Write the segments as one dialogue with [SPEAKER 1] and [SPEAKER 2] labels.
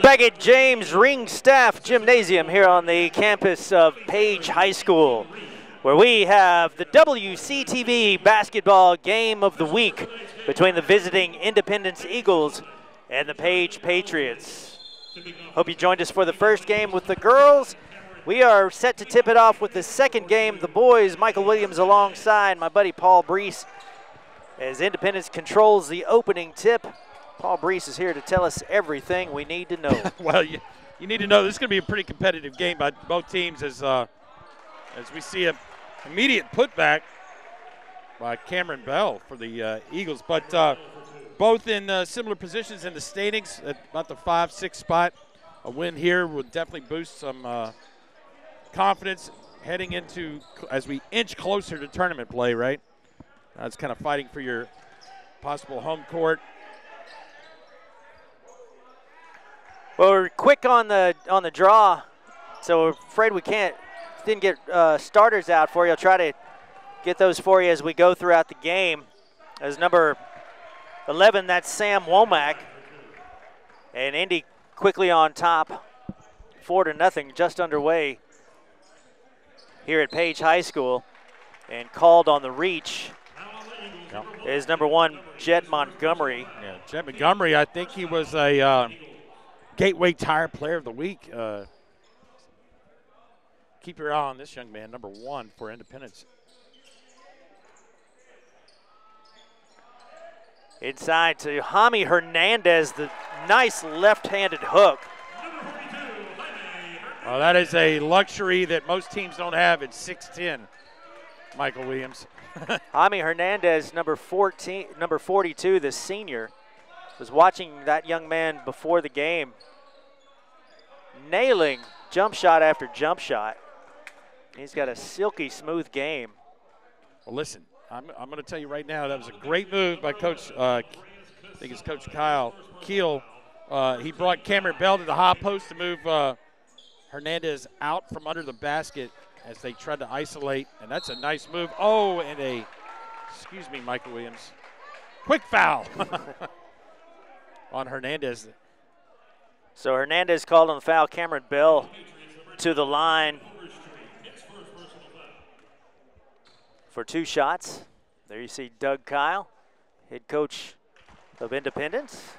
[SPEAKER 1] Back at James Ring Staff Gymnasium here on the campus of Page High School, where we have the WCTV basketball game of the week between the visiting Independence Eagles and the Page Patriots. Hope you joined us for the first game with the girls. We are set to tip it off with the second game. The boys, Michael Williams alongside my buddy Paul Breece, as Independence controls the opening tip. Paul Breece is here to tell us everything we need to know.
[SPEAKER 2] Well, you need to know this is going to be a pretty competitive game by both teams as we see an immediate putback by Cameron Bell for the Eagles. But both in similar positions in the standings at about the 5-6 spot. A win here would definitely boost some confidence heading into as we inch closer to tournament play, right? It's kind of fighting for your possible home court.
[SPEAKER 1] Well, we're quick on the draw, so we're afraid we didn't get starters out for you. I'll try to get those for you as we go throughout the game. As number 11, that's Sam Womack. And Indy quickly on top, 4-0, just underway here at Page High School. And called on the reach is number 1, Jet Montgomery.
[SPEAKER 2] Yeah, Jet Montgomery, I think he was a Gateway Tire Player of the Week. Keep your eye on this young man, number 1 for Independence.
[SPEAKER 1] Inside to Jaime Hernandez, the nice left-handed hook.
[SPEAKER 2] Well, that is a luxury that most teams don't have at 6'10", Michael Williams.
[SPEAKER 1] Jaime Hernandez, number 42, the senior, was watching that young man before the game, nailing jump shot after jump shot. He's got a silky smooth game.
[SPEAKER 2] Well, listen, I'm going to tell you right now, that was a great move by Coach, I think it's Coach Kyle Keel. He brought Cameron Bell to the high post to move Hernandez out from under the basket as they tried to isolate, and that's a nice move. Oh, and excuse me, Michael Williams, quick foul on Hernandez.
[SPEAKER 1] So Hernandez called on the foul. Cameron Bell to the line for 2 shots. There you see Doug Kyle, head coach of Independence.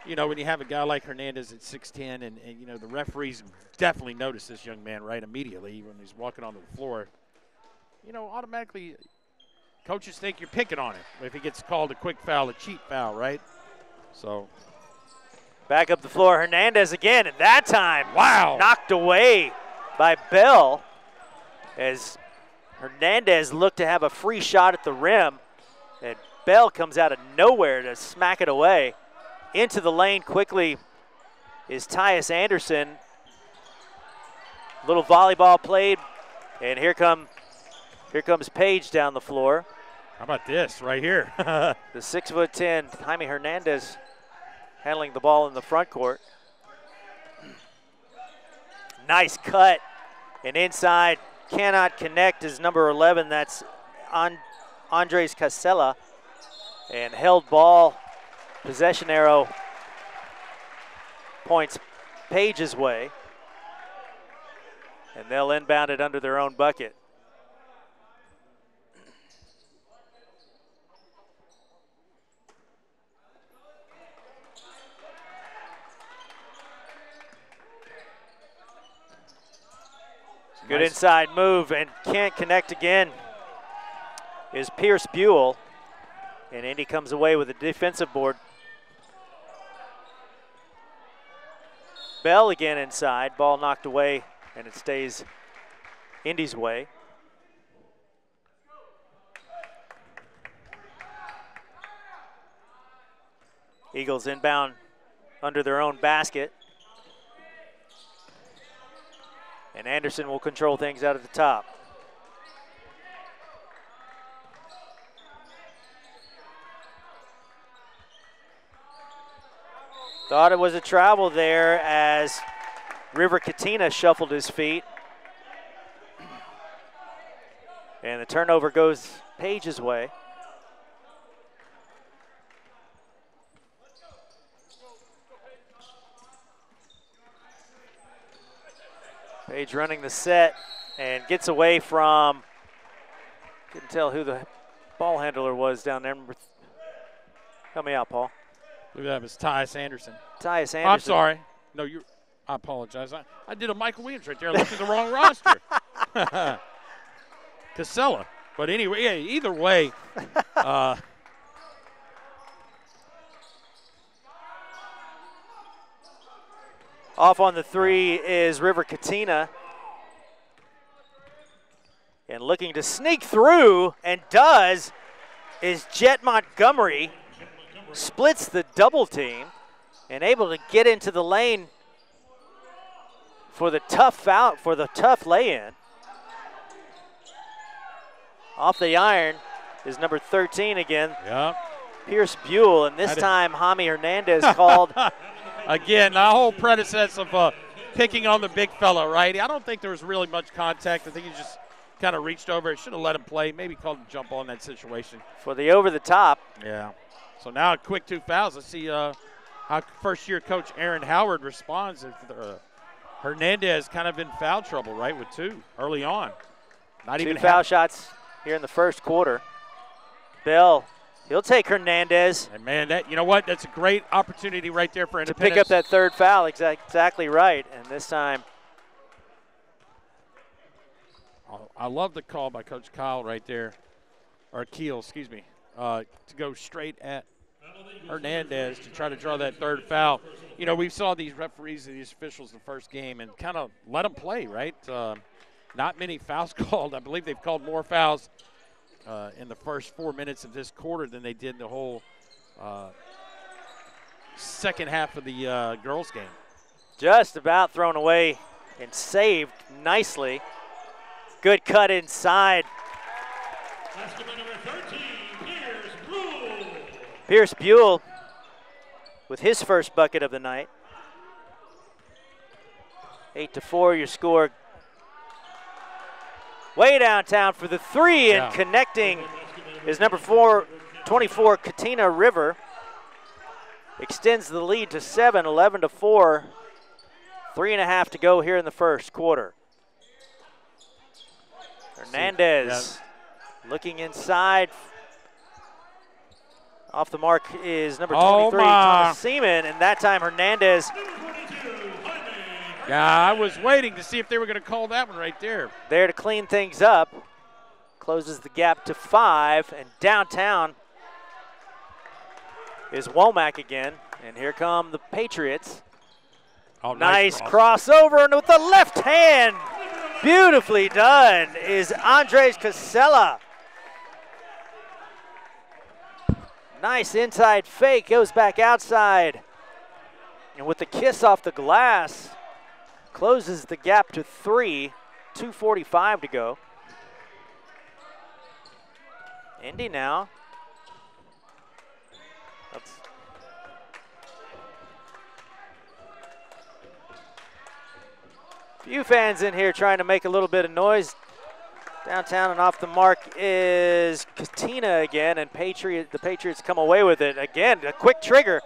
[SPEAKER 2] You know, when you have a guy like Hernandez at 6'10", and you know, the referees definitely notice this young man right immediately when he's walking onto the floor. You know, automatically coaches think you're picking on him if he gets called a quick foul, a cheat foul, right? So
[SPEAKER 1] back up the floor, Hernandez again, and that time,
[SPEAKER 2] wow,
[SPEAKER 1] knocked away by Bell as Hernandez looked to have a free shot at the rim, and Bell comes out of nowhere to smack it away. Into the lane quickly is Tyus Anderson. Little volleyball played, and here comes Page down the floor.
[SPEAKER 2] How about this right here?
[SPEAKER 1] The 6'10" Jaime Hernandez handling the ball in the front court. Nice cut, and inside cannot connect is number 11. That's Andres Casella, and held ball. Possession arrow points Page's way, and they'll inbound it under their own bucket. Good inside move, and can't connect again is Pierce Buell, and Indy comes away with a defensive board. Bell again inside, ball knocked away, and it stays Indy's way. Eagles inbound under their own basket. And Anderson will control things out at the top. Thought it was a travel there as River Katina shuffled his feet. And the turnover goes Page's way. Page running the set and gets away from, couldn't tell who the ball handler was down there. Help me out, Paul.
[SPEAKER 2] I believe that was Tyus Anderson.
[SPEAKER 1] Tyus Anderson.
[SPEAKER 2] I'm sorry. No, I apologize. I did a Michael Williams right there. I looked at the wrong roster. Casella. But anyway, yeah, either way.
[SPEAKER 1] Off on the three is River Katina. And looking to sneak through, and does, is Jet Montgomery. Splits the double team and able to get into the lane for the tough lay-in. Off the iron is number 13 again.
[SPEAKER 2] Yep.
[SPEAKER 1] Pierce Buell, and this time Jaime Hernandez called.
[SPEAKER 2] Again, the whole predecessor of picking on the big fella, right? I don't think there was really much contact. I think he just kind of reached over. Should have let him play. Maybe called him jump on that situation.
[SPEAKER 1] For the over-the-top.
[SPEAKER 2] Yeah. So now a quick 2 fouls. Let's see how first-year coach Aaron Howard responds. Hernandez kind of in foul trouble, right, with 2 early on. Not even
[SPEAKER 1] 2 foul shots here in the first quarter. Bell, he'll take Hernandez.
[SPEAKER 2] And, man, you know what? That's a great opportunity right there for Independence.
[SPEAKER 1] To pick up that third foul, exactly right. And this time.
[SPEAKER 2] I love the call by Coach Kyle right there. Or Keel, excuse me. To go straight at Hernandez to try to draw that third foul. You know, we saw these referees and these officials the first game and kind of let them play, right? Not many fouls called. I believe they've called more fouls in the first 4 minutes of this quarter than they did in the whole second half of the girls' game. Just
[SPEAKER 1] about thrown away and saved nicely. Good cut inside. Pierce Buell with his first bucket of the night. 8-4 your score. Way downtown for the three, and connecting is number 24, Katina River. Extends the lead to 7, 11-4. 3.5 to go here in the first quarter. Hernandez looking inside. Off the mark is number 23, Thomas Seaman, and that time Hernandez.
[SPEAKER 2] Yeah, I was waiting to see if they were going to call that one right there.
[SPEAKER 1] There to clean things up. Closes the gap to 5, and downtown is Womack again. And here come the Patriots.
[SPEAKER 2] Oh,
[SPEAKER 1] nice crossover, and with the left hand, beautifully done, is Andres Casella. Nice inside fake, goes back outside. And with the kiss off the glass, closes the gap to 3, 2:45 to go. Indy now. Few fans in here trying to make a little bit of noise. Downtown and off the mark is Katina again, and the Patriots come away with it. Again, a quick trigger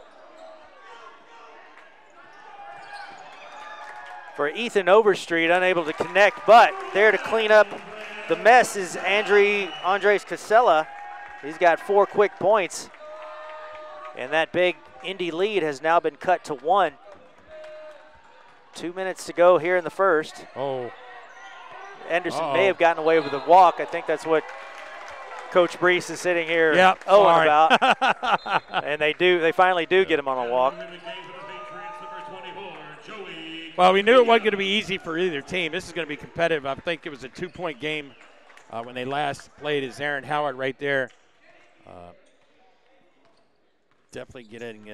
[SPEAKER 1] for Ethan Overstreet, unable to connect, but there to clean up the mess is Andres Casella. He's got 4 quick points, and that big Indy lead has now been cut to 1. 2 minutes to go here in the first. Henderson may have gotten away with a walk. I think that's what Coach Breece is sitting here about. And they finally do get him on a walk.
[SPEAKER 2] Well, we knew it wasn't going to be easy for either team. This is going to be competitive. I think it was a 2-point game when they last played. As Aaron Howard right there. Definitely getting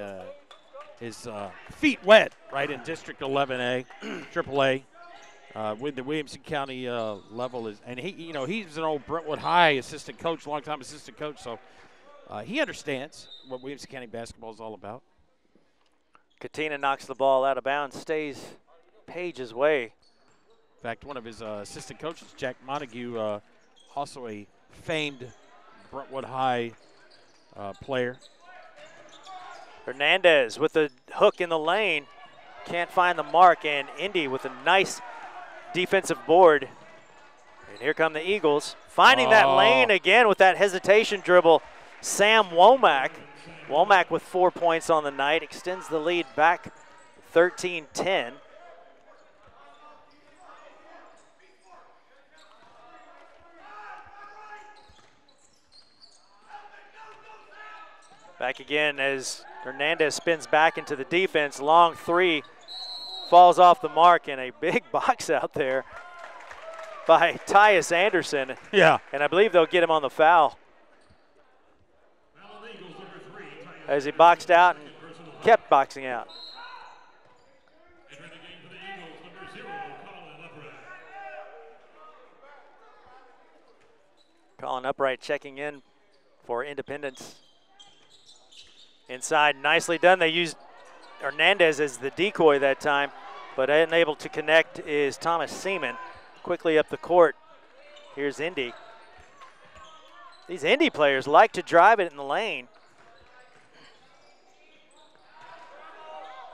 [SPEAKER 2] his feet wet right in District 11A, AAA. With the Williamson County level and he's an old Brentwood High assistant coach, longtime assistant coach, so he understands what Williamson County basketball is all about.
[SPEAKER 1] Katina knocks the ball out of bounds, stays Page's way.
[SPEAKER 2] In fact, one of his assistant coaches, Jack Montague, also a famed Brentwood High player.
[SPEAKER 1] Hernandez with the hook in the lane, can't find the mark, and Indy with a nice defensive board. And here come the Eagles. Finding that lane again with that hesitation dribble, Sam Womack. Womack with 4 points on the night, extends the lead back 13-10. Back again as Hernandez spins back into the defense. Long three falls off the mark, and a big box out there by Tyus Anderson.
[SPEAKER 2] Yeah.
[SPEAKER 1] And I believe they'll get him on the foul. As he boxed out and kept boxing out. Colin Upright checking in for Independence. Inside, nicely done. They used Hernandez as the decoy that time, but unable to connect is Thomas Seaman. Quickly up the court. Here's Indy. These Indy players like to drive it in the lane.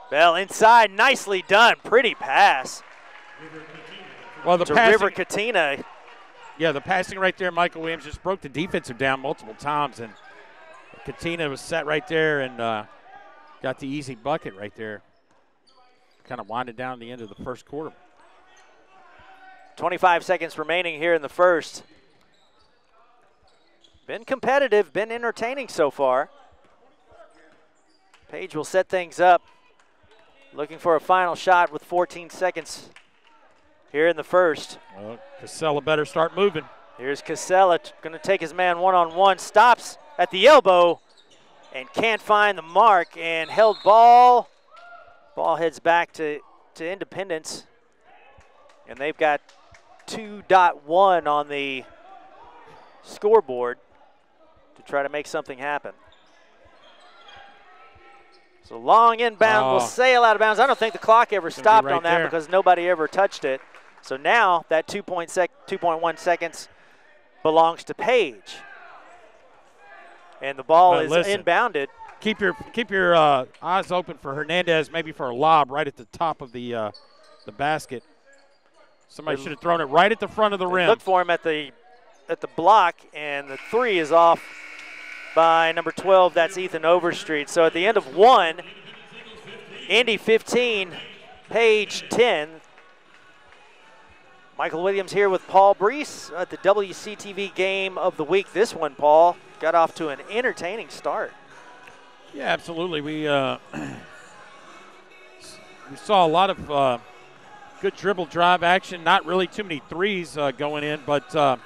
[SPEAKER 1] Bell inside, nicely done. Pretty pass.
[SPEAKER 2] Well, the
[SPEAKER 1] to
[SPEAKER 2] passing,
[SPEAKER 1] River Katina.
[SPEAKER 2] Yeah, the passing right there, Michael Williams just broke the defensive down multiple times, and Katina was set right there and got the easy bucket right there. Kind of winded down the end of the first quarter.
[SPEAKER 1] 25 seconds remaining here in the first. Been competitive, been entertaining so far. Page will set things up. Looking for a final shot with 14 seconds here in the first.
[SPEAKER 2] Well, Casella better start moving.
[SPEAKER 1] Here's Casella going to take his man one-on-one. Stops at the elbow and can't find the mark, and held ball. Ball heads back to Independence. And they've got 2.1 on the scoreboard to try to make something happen. So long inbound will sail out of bounds. I don't think the clock ever stopped on that because nobody ever touched it. So now that 2.1 seconds belongs to Page. And the ball is inbounded.
[SPEAKER 2] Keep your eyes open for Hernandez, maybe for a lob right at the top of the basket. Somebody should have thrown it right at the front of the rim.
[SPEAKER 1] Look for him at the block, and the three is off by number 12. That's Ethan Overstreet. So at the end of one, Indy 15, Page 10. Michael Williams here with Paul Breece at the WCTV game of the week. This one, Paul, got off to an entertaining start.
[SPEAKER 2] Yeah, absolutely. We saw a lot of good dribble drive action. Not really too many threes going in, but a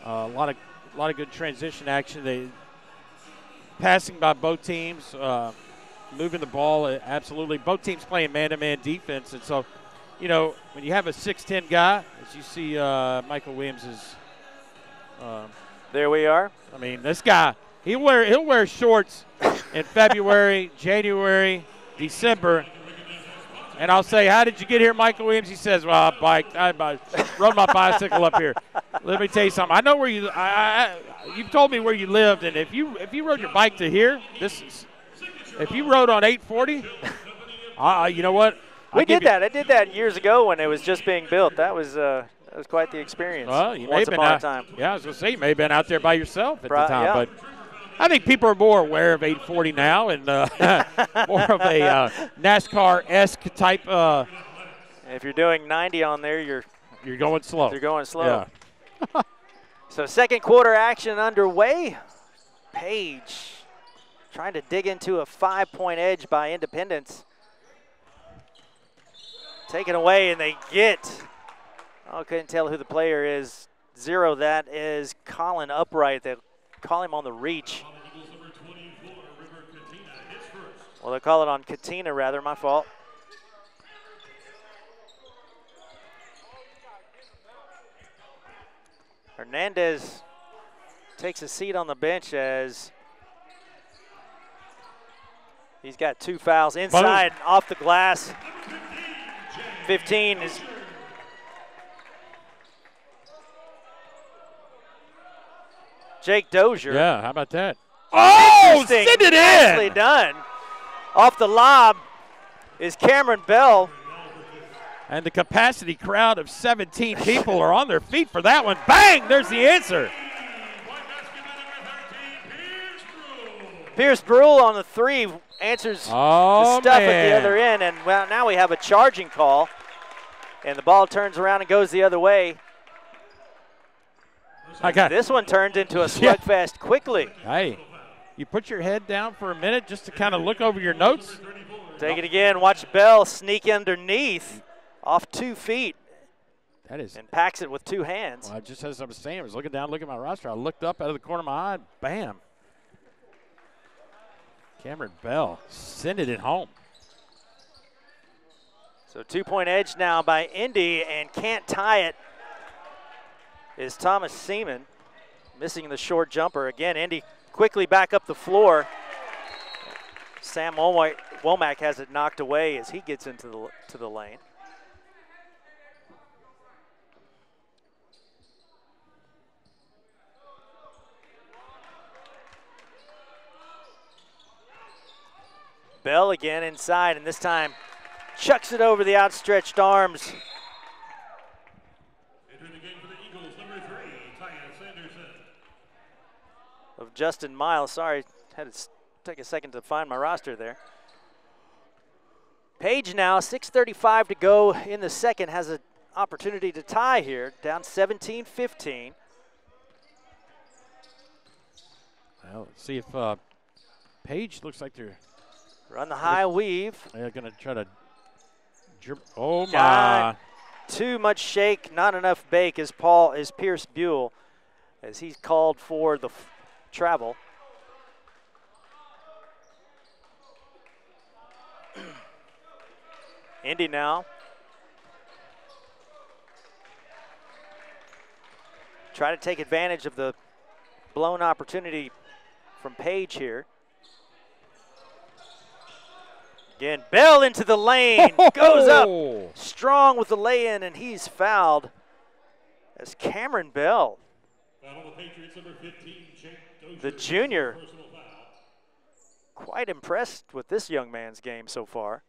[SPEAKER 2] lot of good transition action. Passing by both teams, moving the ball, absolutely. Both teams playing man-to-man defense, and so, you know, when you have a 6'10" guy, as you see Michael Williams is.
[SPEAKER 1] There we are.
[SPEAKER 2] I mean, this guy, he'll wear shorts in February, January, December. And I'll say, how did you get here, Michael Williams? He says, well, I rode my bicycle up here. Let me tell you something. I know where you you've told me where you lived, and if you rode your bike to here, if you rode on 840, you know what?
[SPEAKER 1] I did that years ago when it was just being built. That was quite the experience.
[SPEAKER 2] Well, you
[SPEAKER 1] once
[SPEAKER 2] may have
[SPEAKER 1] upon
[SPEAKER 2] been
[SPEAKER 1] a time.
[SPEAKER 2] Yeah, I was going to say, you may have been out there by yourself at the time.
[SPEAKER 1] Yeah.
[SPEAKER 2] But I think people are more aware of 840 now and more of a NASCAR-esque type.
[SPEAKER 1] If you're doing 90 on there, you're
[SPEAKER 2] going slow.
[SPEAKER 1] You're going slow.
[SPEAKER 2] Yeah.
[SPEAKER 1] So second quarter action underway. Page trying to dig into a 5-point edge by Independence. Taken away, and they get, couldn't tell who the player is. 0, that is Colin Upright. They call him on the reach. Well, they call it on Katina, rather, my fault. Hernandez takes a seat on the bench as he's got 2 fouls inside, off the glass. 15 is Jake Dozier.
[SPEAKER 2] Yeah, how about that? Oh, send it in!
[SPEAKER 1] Nicely done. Off the lob is Cameron Bell.
[SPEAKER 2] And the capacity crowd of 17 people are on their feet for that one. Bang! There's the answer.
[SPEAKER 1] Pierce Brule on the 3 answers the stuff at the other end. And well, now we have a charging call. And the ball turns around and goes the other way. This one turned into a slugfest quickly.
[SPEAKER 2] Hey, you put your head down for a minute just to kind of look over your notes.
[SPEAKER 1] Take it again. Watch Bell sneak underneath off 2 feet.
[SPEAKER 2] That is.
[SPEAKER 1] And packs it with 2 hands.
[SPEAKER 2] Well, just as I was saying, I was looking down, looking at my roster. I looked up out of the corner of my eye. Bam. Cameron Bell sending it home.
[SPEAKER 1] So 2-point edge now by Indy, and can't tie it is Thomas Seaman, missing the short jumper. Again, Indy quickly back up the floor. Sam Womack has it knocked away as he gets into the lane. Bell again inside, and this time chucks it over the outstretched arms.
[SPEAKER 3] Entering the game for the Eagles, number 3, Henderson.
[SPEAKER 1] Of Justin Miles. Sorry, had to take a second to find my roster there. Page now, 6:35 to go in the second, has an opportunity to tie here, down 17-15.
[SPEAKER 2] Well, let's see if Page looks like they're
[SPEAKER 1] run the high weave.
[SPEAKER 2] They're going to try to. Oh my!
[SPEAKER 1] God, too much shake, not enough bake. Is Pierce Buell, as he's called for the travel. Indy now. Try to take advantage of the blown opportunity from Page here. Again, Bell into the lane, goes up strong with the lay-in, and he's fouled as Cameron Bell, the junior, quite impressed with this young man's game so far.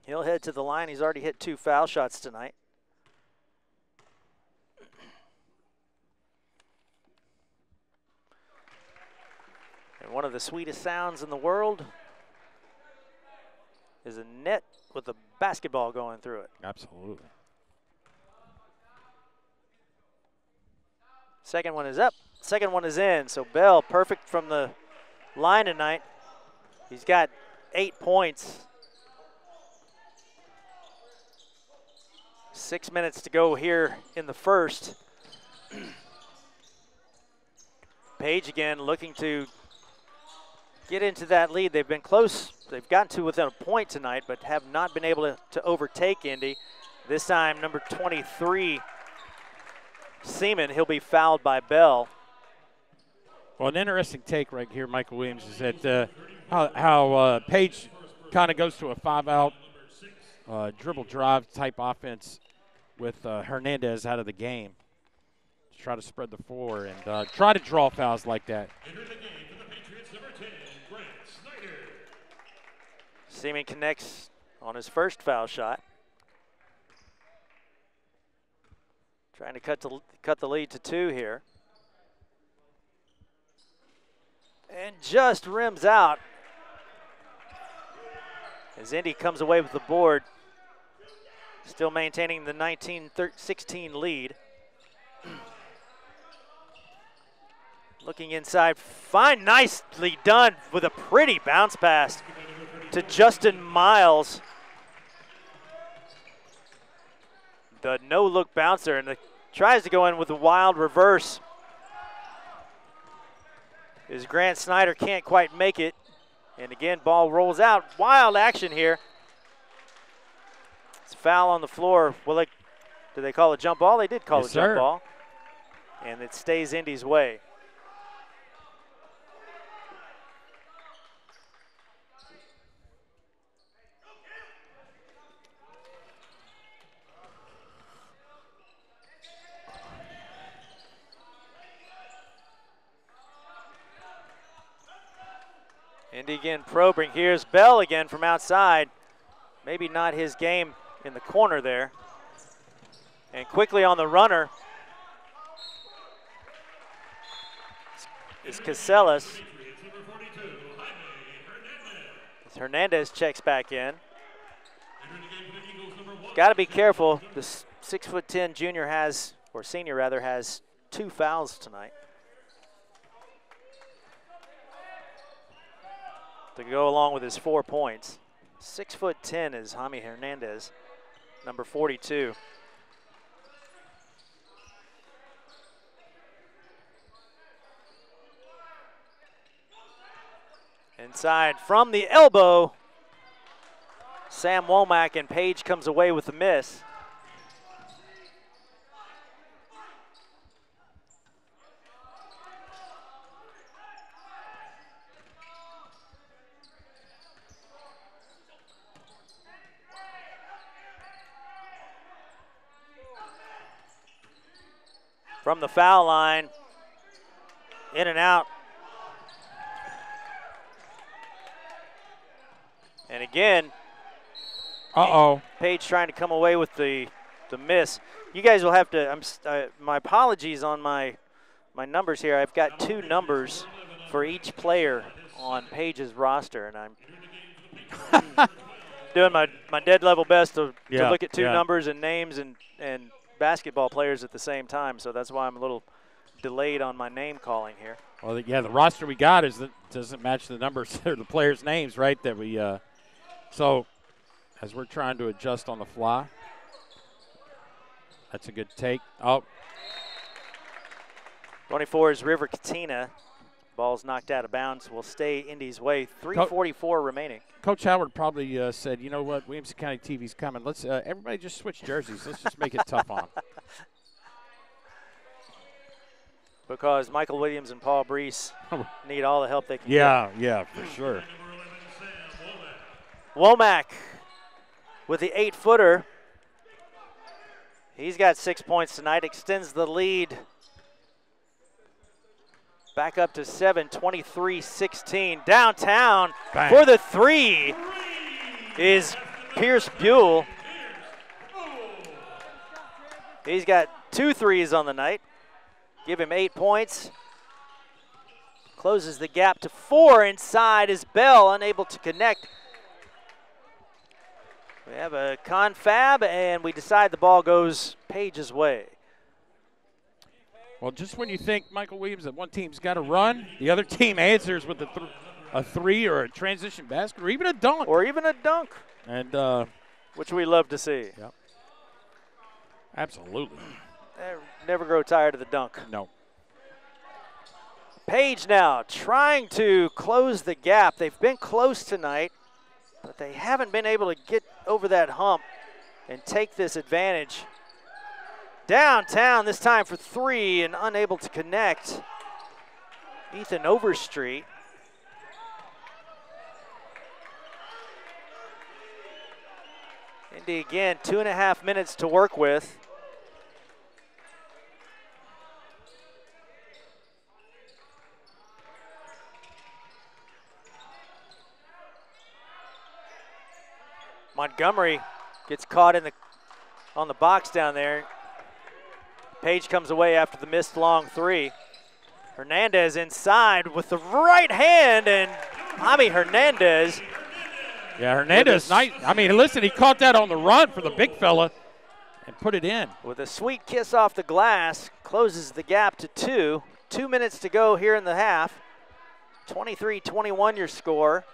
[SPEAKER 1] He'll head to the line. He's already hit 2 foul shots tonight. And one of the sweetest sounds in the world is a net with a basketball going through it.
[SPEAKER 2] Absolutely.
[SPEAKER 1] Second one is up. Second one is in. So Bell, perfect from the line tonight. He's got 8 points. 6 minutes to go here in the first. Page again looking to get into that lead. They've been close. They've gotten to within a point tonight, but have not been able to overtake Indy. This time, number 23, Seaman, he'll be fouled by Bell.
[SPEAKER 2] Well, an interesting take right here, Michael Williams, is that how Page kind of goes to a 5-out dribble drive type offense with Hernandez out of the game to try to spread the floor and try to draw fouls like that.
[SPEAKER 1] Seaman connects on his first foul shot. Trying to cut the lead to 2 here. And just rims out as Indy comes away with the board. Still maintaining the 19-16 lead. Looking inside, fine, nicely done with a pretty bounce pass to Justin Miles. The no-look bouncer, and tries to go in with a wild reverse. As Grant Snyder can't quite make it. And again, ball rolls out. Wild action here. It's a foul on the floor. Well, did they call a jump ball? They did call a jump ball. And it stays Indy's way. Indy again probing. Here's Bell again from outside. maybe not his game in the corner there. And quickly on the runner is Casellas. As Hernandez checks back in. Got to be careful. The 6'10" junior has, or senior rather, has 2 fouls tonight. To go along with his 4 points. 6'10" is Jaime Hernandez, number 42. Inside from the elbow, Sam Womack, and Page comes away with the miss. From the foul line, in and out. And again, Page trying to come away with the miss. You guys will have to, my apologies on my numbers here. I've got 2 numbers for each player on Page's roster, and I'm doing my dead level best to look at 2 numbers and names and basketball players at the same time, so that's why I'm a little delayed on my name calling here.
[SPEAKER 2] Well, yeah, the roster we got doesn't match the numbers or the players' names, right? That we so as we're trying to adjust on the fly, that's a good take.
[SPEAKER 1] 24 is River Katina. Ball's knocked out of bounds. Will stay Indy's way. 3:44 remaining.
[SPEAKER 2] Coach Howard probably said, you know what, Williamson County TV's coming. Let's everybody just switch jerseys. Let's just make it tough on them.
[SPEAKER 1] Because Michael Williams and Paul Breece need all the help they can get.
[SPEAKER 2] Yeah, for sure.
[SPEAKER 1] Womack with the 8-footer. He's got 6 points tonight, extends the lead back up to 7, 23-16. Downtown for the 3 is Pierce Buell. He's got 2 threes on the night. Give him 8 points. Closes the gap to 4. Inside is Bell, unable to connect. We have a confab, and we decide the ball goes Page's way.
[SPEAKER 2] Well, just when you think, Michael Williams, that one team's got to run, the other team answers with a 3 or a transition basket or even a dunk. And
[SPEAKER 1] which we love to see.
[SPEAKER 2] Yep. Absolutely.
[SPEAKER 1] Never grow tired of the dunk.
[SPEAKER 2] No.
[SPEAKER 1] Page now trying to close the gap. They've been close tonight, but they haven't been able to get over that hump and take this advantage. Downtown this time for 3 and unable to connect. Ethan Overstreet. Indy again, 2.5 minutes to work with. Montgomery gets caught on the box down there. Page comes away after the missed long 3. Hernandez inside with the right hand, and Jaime Hernandez.
[SPEAKER 2] Yeah, Hernandez, nice. I mean, listen, he caught that on the run for the big fella and put it in.
[SPEAKER 1] With a sweet kiss off the glass, closes the gap to 2. 2 minutes to go here in the half. 23-21 your score.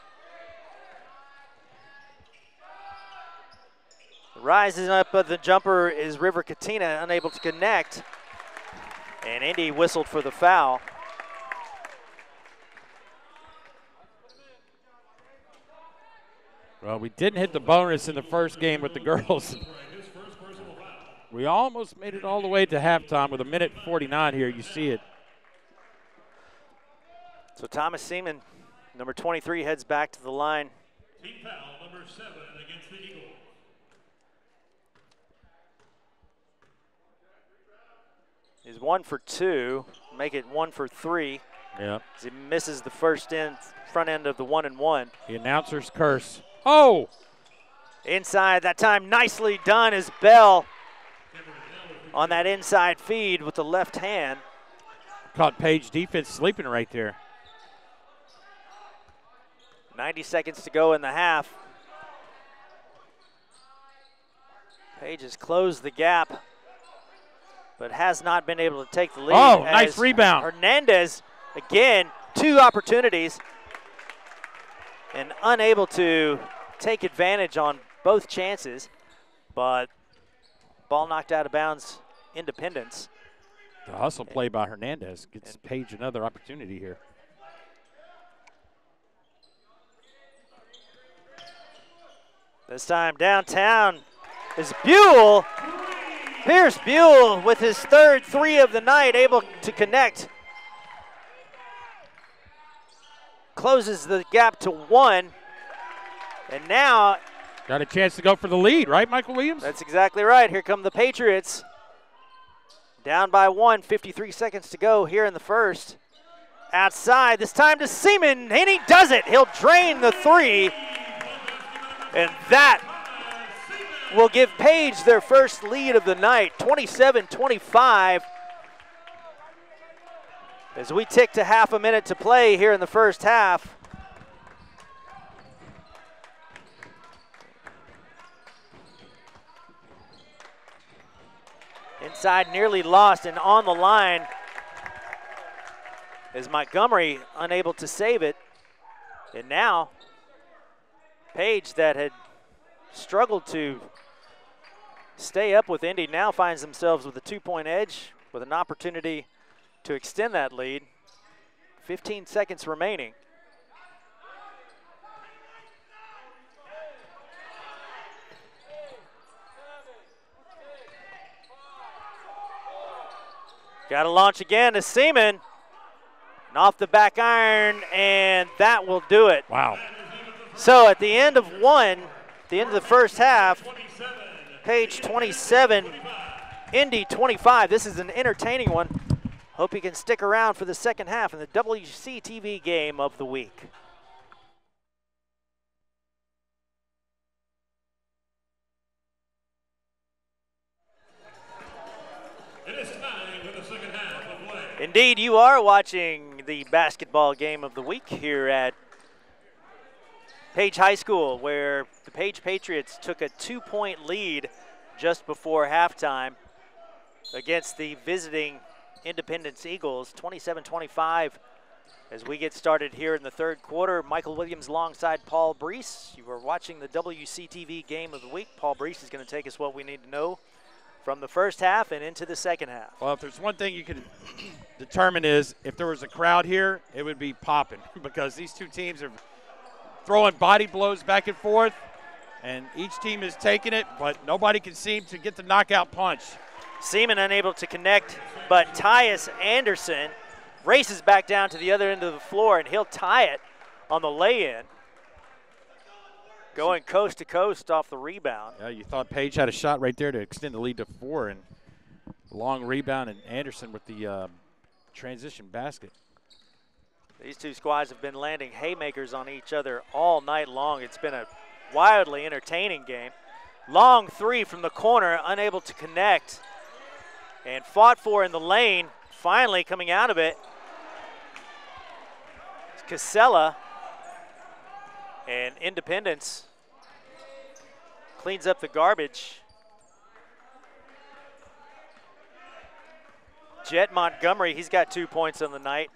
[SPEAKER 1] Rises up of the jumper is River Katina, unable to connect. And Indy whistled for the foul.
[SPEAKER 2] Well, we didn't hit the bonus in the first game with the girls. We almost made it all the way to halftime with 1:49 here. You see it.
[SPEAKER 1] So Thomas Seaman, number 23, heads back to the line.
[SPEAKER 3] Team foul number 7 against the Eagles.
[SPEAKER 1] Is 1 for 2, make it 1 for 3.
[SPEAKER 2] Yeah.
[SPEAKER 1] As he misses the front end of the 1-and-1.
[SPEAKER 2] The announcer's curse. Oh!
[SPEAKER 1] Inside that time, nicely done is Bell on that inside feed with the left hand.
[SPEAKER 2] Caught Page defense sleeping right there.
[SPEAKER 1] 90 seconds to go in the half. Page has closed the gap, but has not been able to take the lead.
[SPEAKER 2] Oh, nice rebound.
[SPEAKER 1] Hernandez, again, 2 opportunities, and unable to take advantage on both chances, but ball knocked out of bounds, Independence.
[SPEAKER 2] The hustle play by Hernandez gets Page another opportunity here.
[SPEAKER 1] This time downtown is Buell. Pierce Buell with his third 3 of the night, able to connect. Closes the gap to 1. And now
[SPEAKER 2] got a chance to go for the lead, right, Michael Williams?
[SPEAKER 1] That's exactly right. Here come the Patriots. Down by 1, 53 seconds to go here in the first. Outside, this time to Seaman, and he does it. He'll drain the 3. And that will give Page their first lead of the night, 27-25. As we tick to half a minute to play here in the first half. Inside, nearly lost, and on the line is Montgomery, unable to save it. And now, Page, that had struggled to stay up with Indy, now finds themselves with a 2-point edge with an opportunity to extend that lead. 15 seconds remaining. Got to launch again to Seaman. And off the back iron, and that will do it.
[SPEAKER 2] Wow.
[SPEAKER 1] So at the end of the end of the first half, Page 27, Indy 25. This is an entertaining one. Hope you can stick around for the second half in the WCTV game of the week.
[SPEAKER 3] It is time for the second half of play.
[SPEAKER 1] Indeed, you are watching the basketball game of the week here at Page High School, where the Page Patriots took a 2-point lead just before halftime against the visiting Independence Eagles, 27-25. As we get started here in the third quarter, Michael Williams alongside Paul Breece. You are watching the WCTV game of the week. Paul Breece is going to take us what we need to know from the first half and into the second half.
[SPEAKER 2] Well, if there's one thing you can determine is if there was a crowd here, it would be popping because these two teams are throwing body blows back and forth, and each team is taking it, but nobody can seem to get the knockout punch.
[SPEAKER 1] Seaman unable to connect, but Tyus Anderson races back down to the other end of the floor, and he'll tie it on the lay-in. Going coast to coast off the rebound.
[SPEAKER 2] Yeah, you thought Page had a shot right there to extend the lead to 4, and long rebound, and Anderson with the transition basket.
[SPEAKER 1] These two squads have been landing haymakers on each other all night long. It's been a wildly entertaining game. Long 3 from the corner, unable to connect, and fought for in the lane. Finally coming out of it, Casella, and Independence cleans up the garbage. Jet Montgomery, he's got 2 points on the night.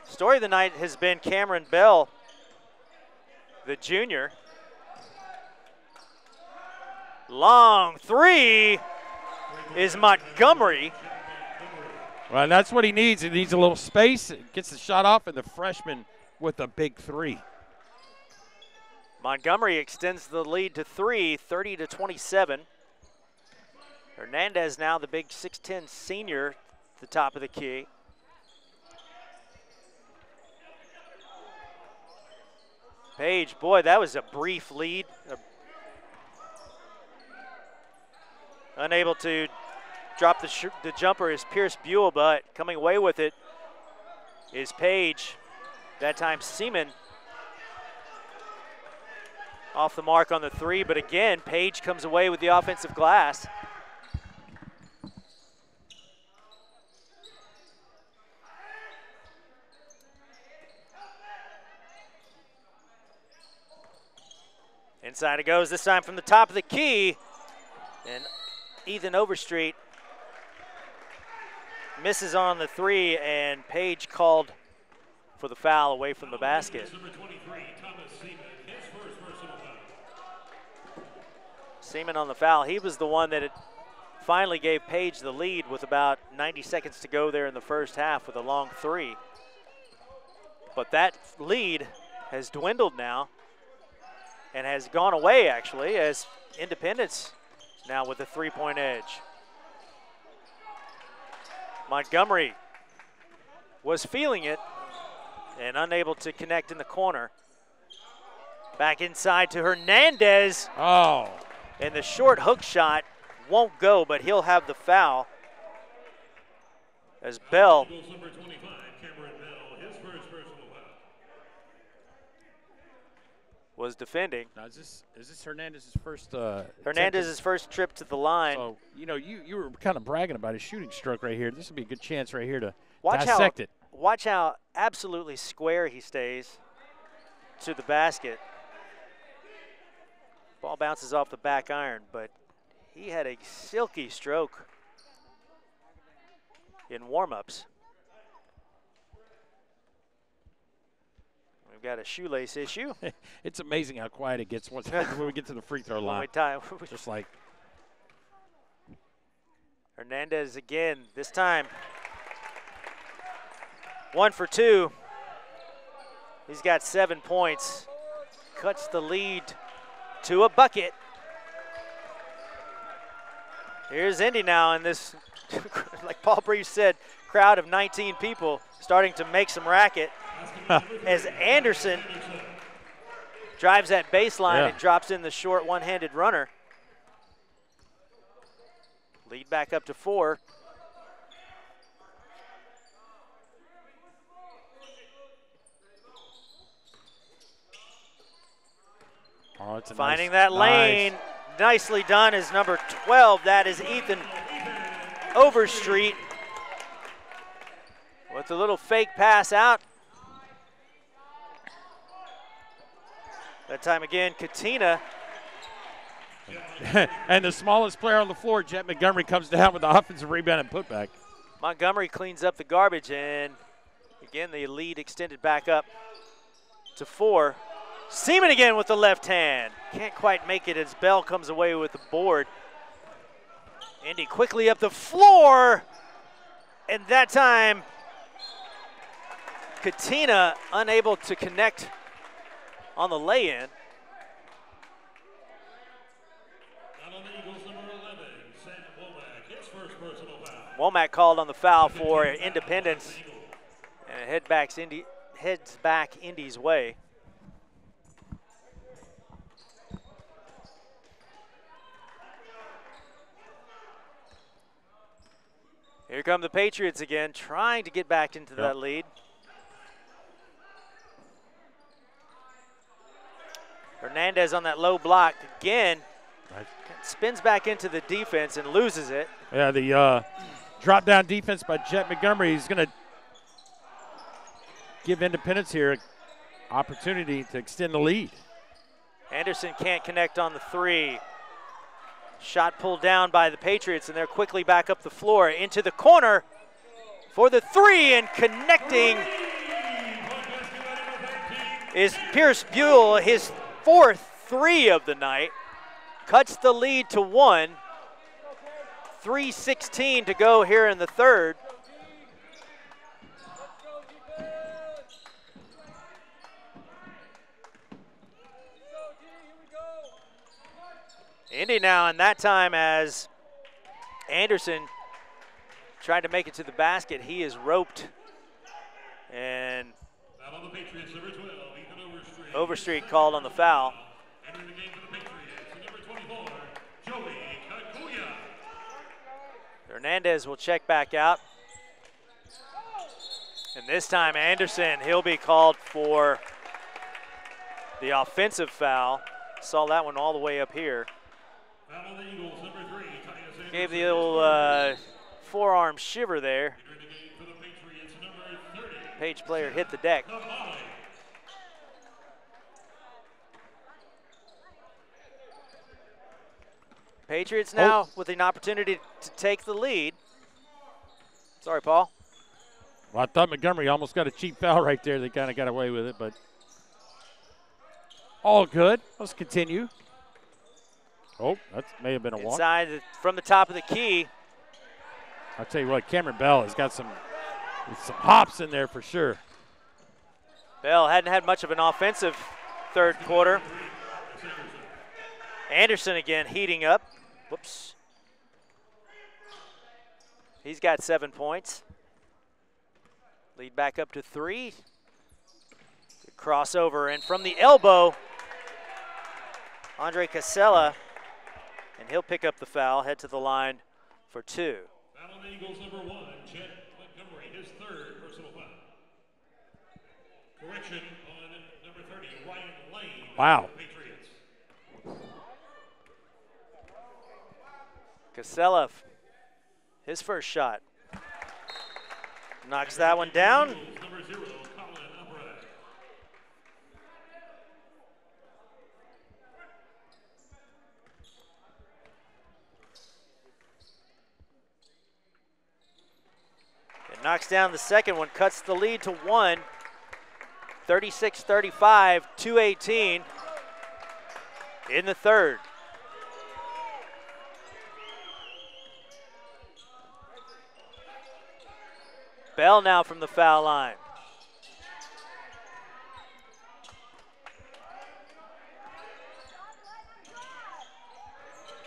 [SPEAKER 1] Story of the night has been Cameron Bell, the junior. Long 3 is Montgomery.
[SPEAKER 2] Well, and that's what he needs. He needs a little space, gets the shot off, and the freshman with a big 3.
[SPEAKER 1] Montgomery extends the lead to 3, 30-27. Hernandez now the big 6'10 senior at the top of the key. Page, boy, that was a brief lead. Unable to drop the jumper is Pierce Buell, but coming away with it is Page. That time Seaman off the mark on the 3, but again, Page comes away with the offensive glass. Inside it goes, this time from the top of the key. And Ethan Overstreet misses on the 3, and Page called for the foul away from the basket. Seaman on the foul. He was the one that finally gave Page the lead with about 90 seconds to go there in the first half with a long 3. But that lead has dwindled now and has gone away, actually, as Independence now with a 3-point edge. Montgomery was feeling it and unable to connect in the corner. Back inside to Hernandez.
[SPEAKER 2] Oh.
[SPEAKER 1] And the short hook shot won't go, but he'll have the foul as Bell was defending.
[SPEAKER 2] Now, is this Hernandez's first?
[SPEAKER 1] Hernandez's first trip to the line.
[SPEAKER 2] So you were kind of bragging about his shooting stroke right here. This would be a good chance right here to
[SPEAKER 1] Watch
[SPEAKER 2] dissect it.
[SPEAKER 1] Watch how absolutely square he stays to the basket. Ball bounces off the back iron, but he had a silky stroke in warm-ups. We've got a shoelace issue.
[SPEAKER 2] It's amazing how quiet it gets when we get to the free throw line. Just like
[SPEAKER 1] Hernandez again, this time 1 for 2. He's got 7 points. Cuts the lead to a bucket. Here's Indy now in this, like Paul Breece said, crowd of 19 people starting to make some racket as Anderson drives that baseline and drops in the short one-handed runner. Lead back up to 4.
[SPEAKER 2] Oh, it's
[SPEAKER 1] finding that lane. Nicely done is number 12. That is Ethan Overstreet with a little fake pass out. That time again, Katina.
[SPEAKER 2] And the smallest player on the floor, Jet Montgomery, comes down with the offensive rebound and putback.
[SPEAKER 1] Montgomery cleans up the garbage, and again, the lead extended back up to 4. Seaman again with the left hand. Can't quite make it as Bell comes away with the board. Indy quickly up the floor. And that time, Katina unable to connect on the lay-in. Womack called on the foul for Independence. And it heads back Indy's way. Here come the Patriots again, trying to get back into that lead. Hernandez on that low block again. Spins back into the defense and loses it.
[SPEAKER 2] Yeah, the drop-down defense by Jet Montgomery is going to give Independence here an opportunity to extend the lead.
[SPEAKER 1] Anderson can't connect on the 3. Shot pulled down by the Patriots, and they're quickly back up the floor into the corner for the 3, and connecting is Pierce Buell, his 4th 3 of the night. Cuts the lead to 1. 3:16 to go here in the third. Indy now, and that time as Anderson tried to make it to the basket, he is roped. And Overstreet called on the foul. Hernandez will check back out. And this time Anderson, he'll be called for the offensive foul. Saw that one all the way up here.
[SPEAKER 3] Foul on the Eagles, number 3, Titus
[SPEAKER 1] Gave the
[SPEAKER 3] Anderson.
[SPEAKER 1] old forearm shiver there.
[SPEAKER 3] Entering the game for the Patriots, number 30.
[SPEAKER 1] Page player hit the deck.
[SPEAKER 3] Kamali.
[SPEAKER 1] Patriots now with an opportunity to take the lead. Sorry, Paul.
[SPEAKER 2] Well, I thought Montgomery almost got a cheap foul right there. They kind of got away with it, but all good. Let's continue. Oh, that may have been a walk.
[SPEAKER 1] Inside from the top of the key.
[SPEAKER 2] I'll tell you what, Cameron Bell has got some hops in there for sure.
[SPEAKER 1] Bell hadn't had much of an offensive third quarter. Anderson again heating up. Whoops. He's got 7 points. Lead back up to 3. Good crossover, and from the elbow, Andre Casella, and he'll pick up the foul, head to the line for 2.
[SPEAKER 3] Foul on the Eagles, number 1, Chet Montgomery, his 3rd personal foul. Correction on number 30, Ryan Lane.
[SPEAKER 2] Wow.
[SPEAKER 3] Patriots.
[SPEAKER 1] Casella, his first shot. Knocks that one down.
[SPEAKER 3] Eagles, number 0, Colin Upright.
[SPEAKER 1] It knocks down the second one, cuts the lead to 1. 36-35, 2:18 in the third. Bell now from the foul line.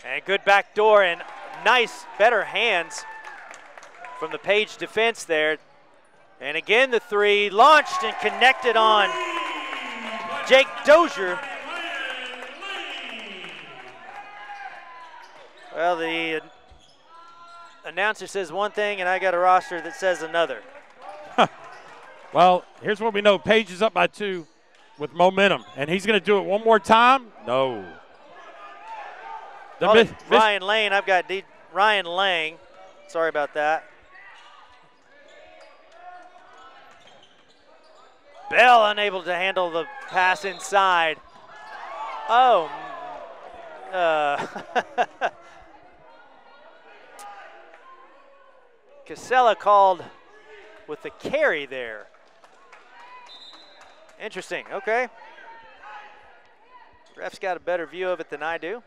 [SPEAKER 1] And good back door and nice, better hands from the Page defense there. And again, the 3 launched and connected on Jake Dozier. Well, the announcer says one thing, and I got a roster that says another.
[SPEAKER 2] Well, here's what we know. Page is up by 2 with momentum, and he's going to do it one more time. No.
[SPEAKER 1] Ryan Lane, I've got Ryan Lang. Sorry about that. Bell unable to handle the pass inside. Oh. Casella called with the carry there. Interesting, okay. Ref's got a better view of it than I do,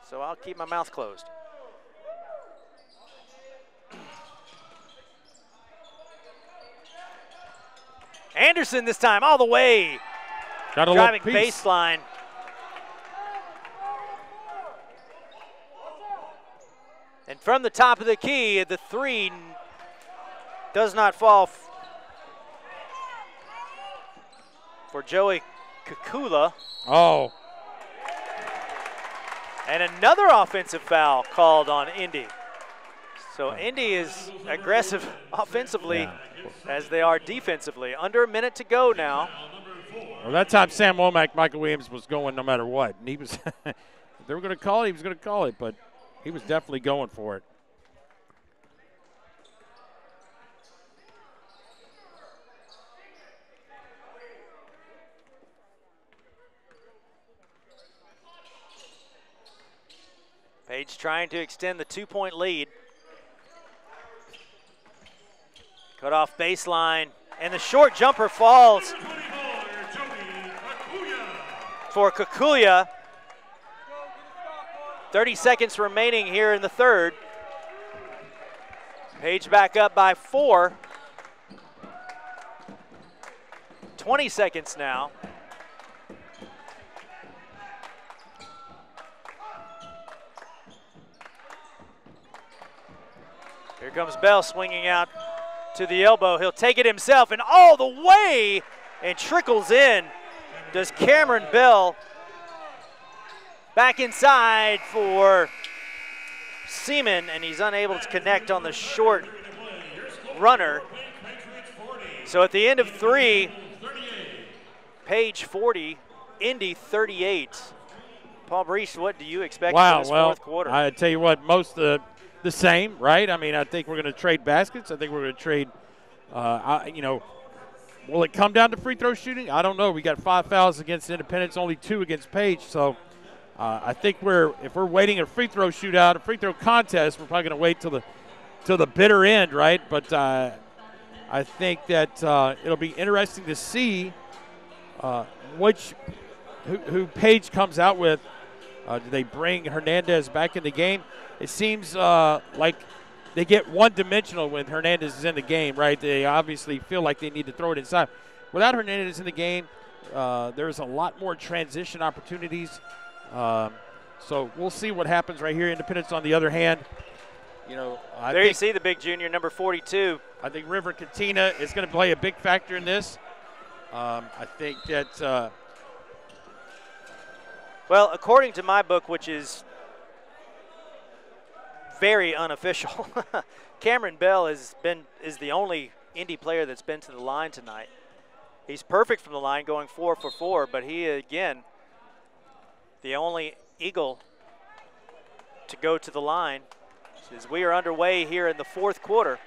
[SPEAKER 1] so I'll keep my mouth closed. Henderson this time, all the way. Driving baseline. And from the top of the key, the 3 does not fall for Joey Kukula.
[SPEAKER 2] Oh.
[SPEAKER 1] And another offensive foul called on Indy. So Indy is aggressive offensively as they are defensively. Under a minute to go now.
[SPEAKER 2] Well, that time Sam Womack, Michael Williams was going no matter what. And he was, if they were going to call it, he was going to call it, but he was definitely going for it.
[SPEAKER 1] Page trying to extend the 2-point lead. Cut off baseline, and the short jumper falls for Kukula. 30 seconds remaining here in the third. Page back up by 4. 20 seconds now. Here comes Bell swinging out to the elbow. He'll take it himself and all the way and trickles in. Does Cameron Bell. Back inside for Seaman, and he's unable to connect on the short runner. So at the end of 3, Page 40, Indy 38. Paul Breece, what do you expect for this fourth quarter?
[SPEAKER 2] I tell you what, most the same, right? I mean, I think we're going to trade baskets. I think we're going to trade, will it come down to free throw shooting? I don't know. We got 5 fouls against Independence, only 2 against Page. So I think if we're waiting a free throw shootout, a free throw contest, we're probably going to wait till the bitter end, right? But I think that it'll be interesting to see who Page comes out with. Do they bring Hernandez back in the game? It seems like they get one-dimensional when Hernandez is in the game, right? They obviously feel like they need to throw it inside. Without Hernandez in the game, there's a lot more transition opportunities. So we'll see what happens right here. Independence, on the other hand,
[SPEAKER 1] there you see the big junior, number 42.
[SPEAKER 2] I think River Katina is going to play a big factor in this. I think that
[SPEAKER 1] well, according to my book, which is very unofficial, Cameron Bell is the only Indy player that's been to the line tonight. He's perfect from the line, going 4 for 4, but he, again, the only Eagle to go to the line. As we are underway here in the fourth quarter.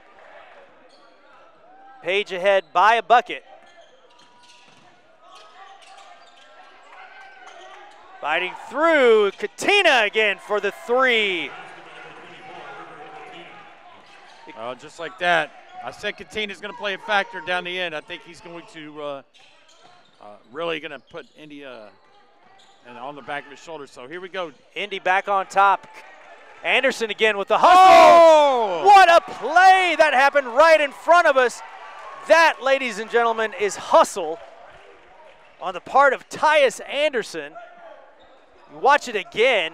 [SPEAKER 1] Page ahead by a bucket. Fighting through, Katina again for the 3.
[SPEAKER 2] Just like that. I said Katina's going to play a factor down the end. I think he's going to really going to put India on the back of his shoulder. So here we go.
[SPEAKER 1] Indy back on top. Anderson again with the hustle.
[SPEAKER 2] Oh!
[SPEAKER 1] What a play! That happened right in front of us. That, ladies and gentlemen, is hustle on the part of Tyus Anderson. Watch it again.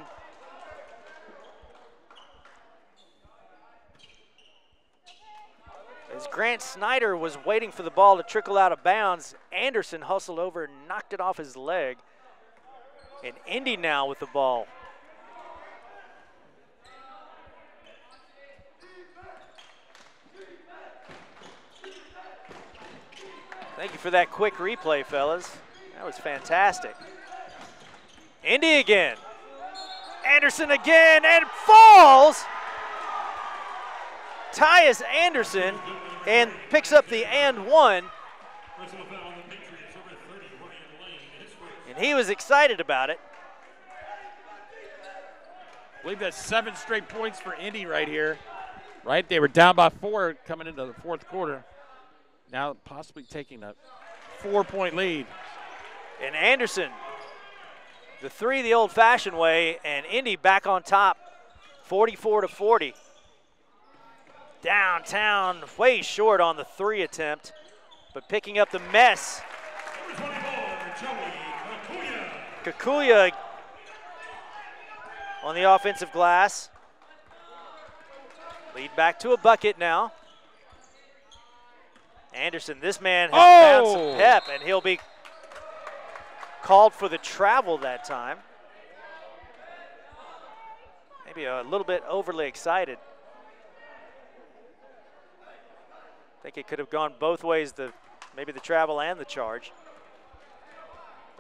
[SPEAKER 1] As Grant Snyder was waiting for the ball to trickle out of bounds, Anderson hustled over and knocked it off his leg. And Indy now with the ball. Thank you for that quick replay, fellas. That was fantastic. Indy again. Anderson again, and falls. Tyus Anderson, and picks up the and 1. And he was excited about it.
[SPEAKER 2] I believe that's 7 straight points for Indy right here. Right, they were down by 4 coming into the fourth quarter. Now possibly taking a 4-point lead.
[SPEAKER 1] And Anderson, the 3 the old-fashioned way, and Indy back on top, 44-40. Downtown, way short on the 3 attempt, but picking up the mess. Kikuya on the offensive glass. Lead back to a bucket now. Anderson, this man has found some pep, and he'll be called for the travel that time. Maybe a little bit overly excited. I think it could have gone both ways, maybe the travel and the charge.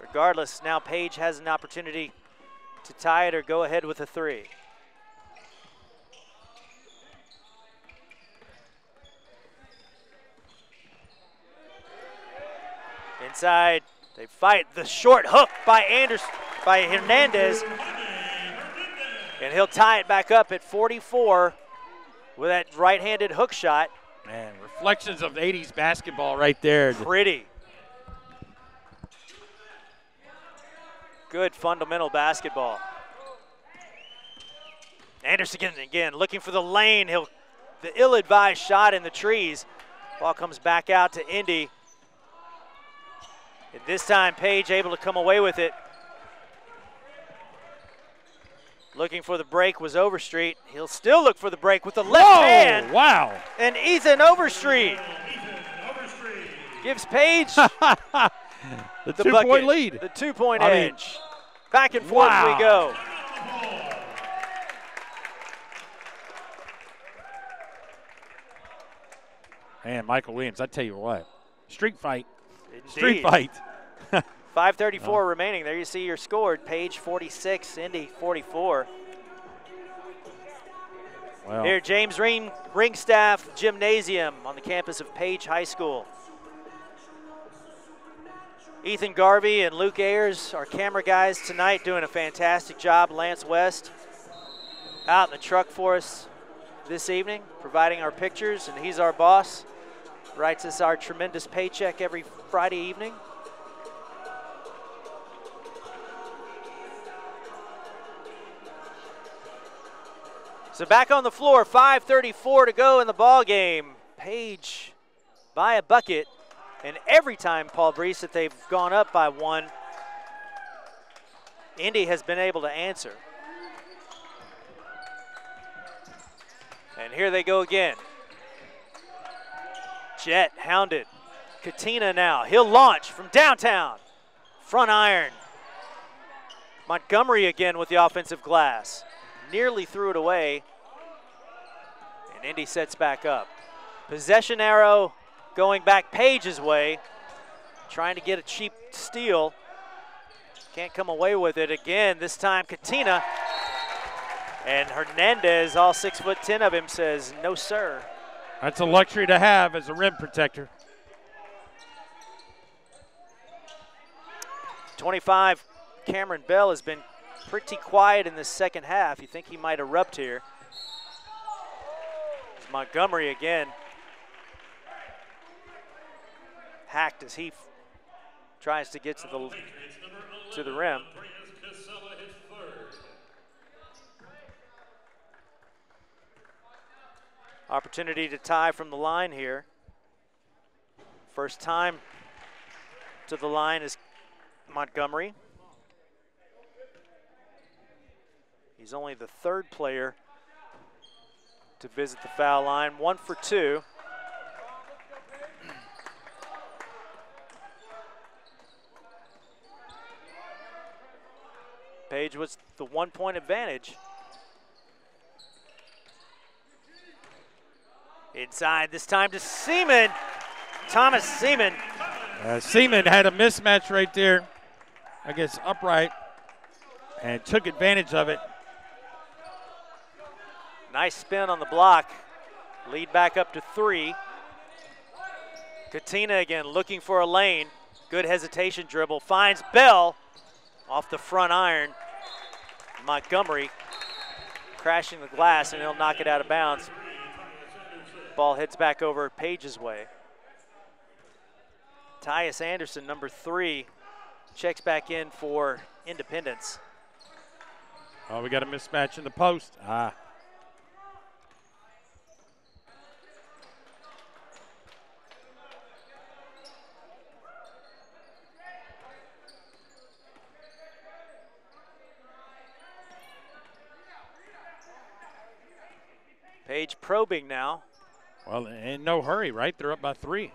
[SPEAKER 1] Regardless, now Page has an opportunity to tie it or go ahead with a 3. Inside, they fight the short hook by Hernandez, and he'll tie it back up at 44 with that right-handed hook shot.
[SPEAKER 2] Man, reflections of 80s basketball right there.
[SPEAKER 1] Pretty. Good fundamental basketball. Anderson again looking for the lane. The ill-advised shot in the trees. Ball comes back out to Indy. And this time Page able to come away with it. Looking for the break was Overstreet. He'll still look for the break with the left hand.
[SPEAKER 2] Wow.
[SPEAKER 1] And Ethan Overstreet gives Page
[SPEAKER 2] the 2-point lead.
[SPEAKER 1] The 2-point edge. Back and forth we go.
[SPEAKER 2] Man, Michael Williams, I tell you what, Street fight.
[SPEAKER 1] Indeed.
[SPEAKER 2] Street fight.
[SPEAKER 1] 5:34 remaining. There you see your score. Page 46, Indy 44.
[SPEAKER 2] Well,
[SPEAKER 1] Here, James Ringstaff Gymnasium on the campus of Page High School. Ethan Garvey and Luke Ayers, our camera guys tonight, doing a fantastic job. Lance West out in the truck for us this evening, providing our pictures, and he's our boss. Writes us our tremendous paycheck every Friday evening. So back on the floor, 5:34 to go in the ball game. Page by a bucket, and every time, Paul Breece, that they've gone up by one, Indy has been able to answer. And here they go again. Jet hounded. Katina now. He'll launch from downtown. Front iron. Montgomery again with the offensive glass. Nearly threw it away. And Indy sets back up. Possession arrow going back Page's way. Trying to get a cheap steal. Can't come away with it again. This time Katina. And Hernandez, all 6'10" of him, says, no, sir.
[SPEAKER 2] That's a luxury to have as a rim protector.
[SPEAKER 1] 25, Cameron Bell has been pretty quiet in the second half. You think he might erupt here. It's Montgomery again. Hacked as he tries to get to the rim. Opportunity to tie from the line here. First time to the line is Montgomery. He's only the third player to visit the foul line. 1 for 2. Page was the 1-point advantage. Inside this time to Seaman. Thomas Seaman.
[SPEAKER 2] Seaman had a mismatch right there against Upright and took advantage of it.
[SPEAKER 1] Nice spin on the block. Lead back up to 3. Katina again looking for a lane. Good hesitation dribble. Finds Bell off the front iron. Montgomery crashing the glass, and he'll knock it out of bounds. Ball hits back over Page's way. Tyus Anderson, number 3, checks back in for Independence.
[SPEAKER 2] Oh, we got a mismatch in the post.
[SPEAKER 1] Page probing now.
[SPEAKER 2] Well, in no hurry, right? They're up by 3.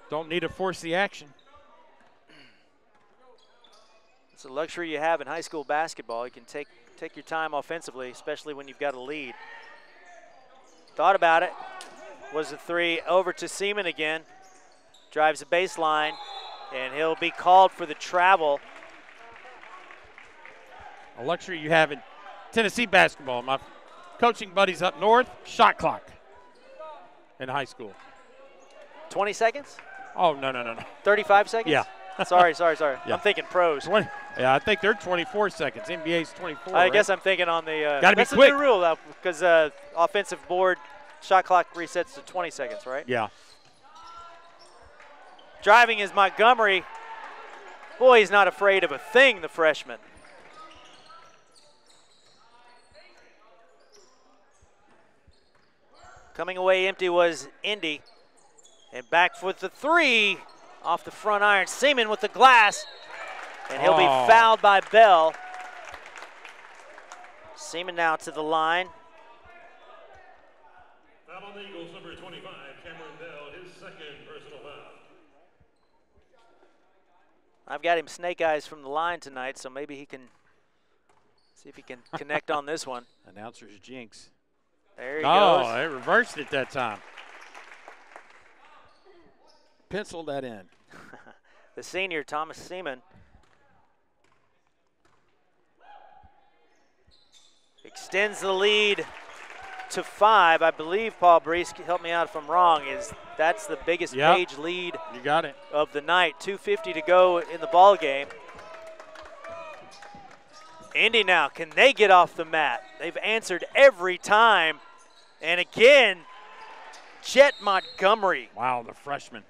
[SPEAKER 2] Don't need to force the action.
[SPEAKER 1] It's a luxury you have in high school basketball. You can take your time offensively, especially when you've got a lead. Thought about it. Was a 3 over to Seaman again. Drives the baseline, and he'll be called for the travel.
[SPEAKER 2] A luxury you have in Tennessee basketball. My coaching buddies up north, shot clock in high school.
[SPEAKER 1] 20 seconds?
[SPEAKER 2] Oh, no.
[SPEAKER 1] 35 seconds?
[SPEAKER 2] Yeah.
[SPEAKER 1] Sorry.
[SPEAKER 2] Yeah.
[SPEAKER 1] I'm thinking pros.
[SPEAKER 2] 20, yeah, I think they're 24 seconds. NBA's 24,
[SPEAKER 1] I
[SPEAKER 2] right?
[SPEAKER 1] guess I'm thinking on the
[SPEAKER 2] Gotta be
[SPEAKER 1] that's
[SPEAKER 2] quick.
[SPEAKER 1] a new rule because offensive board shot clock resets to 20 seconds, right?
[SPEAKER 2] Yeah.
[SPEAKER 1] Driving is Montgomery. Boy, he's not afraid of a thing, the freshman. Coming away empty was Indy. And back with the 3 off the front iron. Seaman with the glass. And he'll be fouled by Bell. Seaman now to the line.
[SPEAKER 3] Foul on the Eagles, number 25, Cameron Bell, his second personal foul.
[SPEAKER 1] I've got him snake eyes from the line tonight, so maybe he can see if he can connect on this one.
[SPEAKER 2] Announcer's jinx.
[SPEAKER 1] There he goes.
[SPEAKER 2] Oh, they reversed it that time. pencil that in.
[SPEAKER 1] The senior, Thomas Seaman. Extends the lead to 5. I believe, Paul Breece, help me out if I'm wrong, that's the biggest Page lead
[SPEAKER 2] you got it.
[SPEAKER 1] of the night. 2:50 to go in the ball game. Indy now, can they get off the mat? They've answered every time. And again, Jet Montgomery.
[SPEAKER 2] Wow, the freshman.